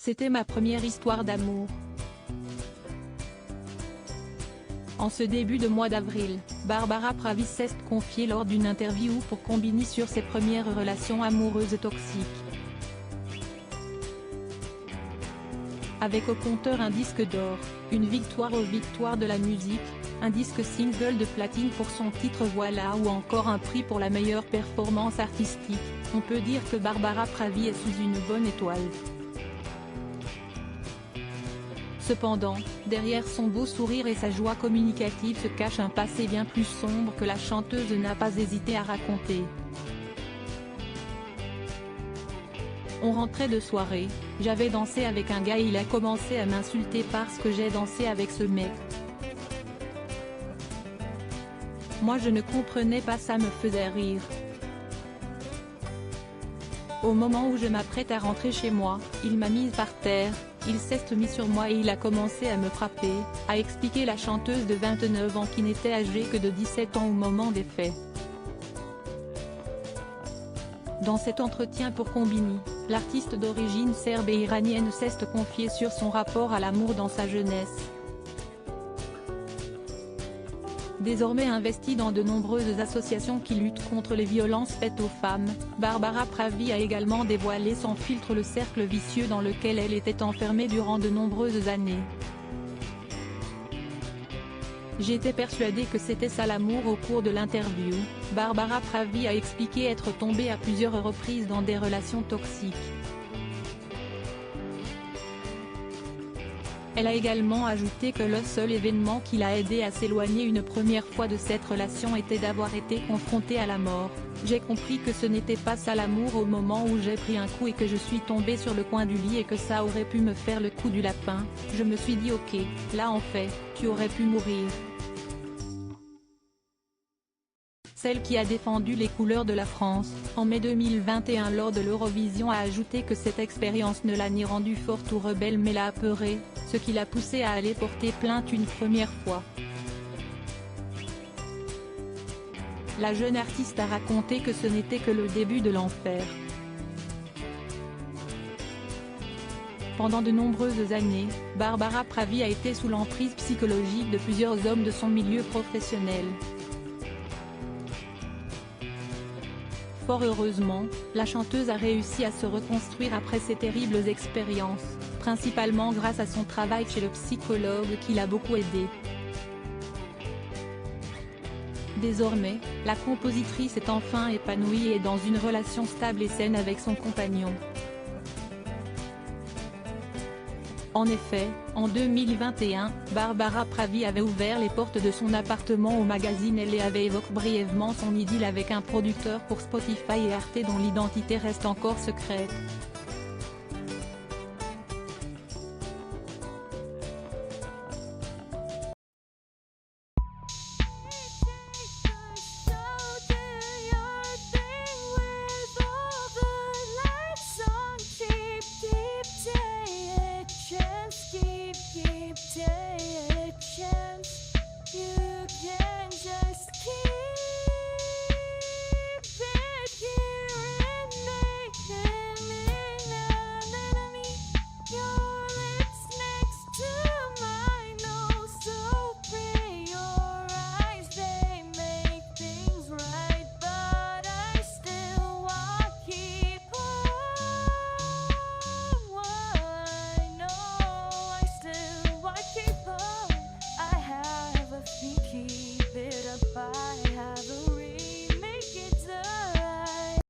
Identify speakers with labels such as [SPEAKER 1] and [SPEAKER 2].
[SPEAKER 1] C'était ma première histoire d'amour. En ce début de mois d'avril, Barbara Pravi s'est confiée lors d'une interview pour Combini sur ses premières relations amoureuses toxiques. Avec au compteur un disque d'or, une victoire aux victoires de la musique, un disque single de platine pour son titre Voilà ou encore un prix pour la meilleure performance artistique, on peut dire que Barbara Pravi est sous une bonne étoile. Cependant, derrière son beau sourire et sa joie communicative se cache un passé bien plus sombre que la chanteuse n'a pas hésité à raconter. On rentrait de soirée, j'avais dansé avec un gars et il a commencé à m'insulter parce que j'ai dansé avec ce mec. Moi je ne comprenais pas, ça me faisait rire. Au moment où je m'apprête à rentrer chez moi, il m'a mise par terre, il s'est mis sur moi et il a commencé à me frapper, a expliqué la chanteuse de 29 ans qui n'était âgée que de 17 ans au moment des faits. Dans cet entretien pour Combini, l'artiste d'origine serbe et iranienne s'est confiée sur son rapport à l'amour dans sa jeunesse. Désormais investie dans de nombreuses associations qui luttent contre les violences faites aux femmes, Barbara Pravi a également dévoilé sans filtre le cercle vicieux dans lequel elle était enfermée durant de nombreuses années. J'étais persuadée que c'était ça l'amour. Au cours de l'interview, Barbara Pravi a expliqué être tombée à plusieurs reprises dans des relations toxiques. Elle a également ajouté que le seul événement qui l'a aidée à s'éloigner une première fois de cette relation était d'avoir été confrontée à la mort. J'ai compris que ce n'était pas ça l'amour au moment où j'ai pris un coup et que je suis tombée sur le coin du lit et que ça aurait pu me faire le coup du lapin. Je me suis dit ok, là en fait, tu aurais pu mourir. Celle qui a défendu les couleurs de la France, en mai 2021 lors de l'Eurovision, a ajouté que cette expérience ne l'a ni rendue forte ou rebelle mais l'a apeurée, ce qui l'a poussée à aller porter plainte une première fois. La jeune artiste a raconté que ce n'était que le début de l'enfer. Pendant de nombreuses années, Barbara Pravi a été sous l'emprise psychologique de plusieurs hommes de son milieu professionnel. Fort heureusement, la chanteuse a réussi à se reconstruire après ces terribles expériences, principalement grâce à son travail chez le psychologue qui l'a beaucoup aidée. Désormais, la compositrice est enfin épanouie et est dans une relation stable et saine avec son compagnon. En effet, en 2021, Barbara Pravi avait ouvert les portes de son appartement au magazine Elle et avait évoqué brièvement son idylle avec un producteur pour Spotify et Arte dont l'identité reste encore secrète.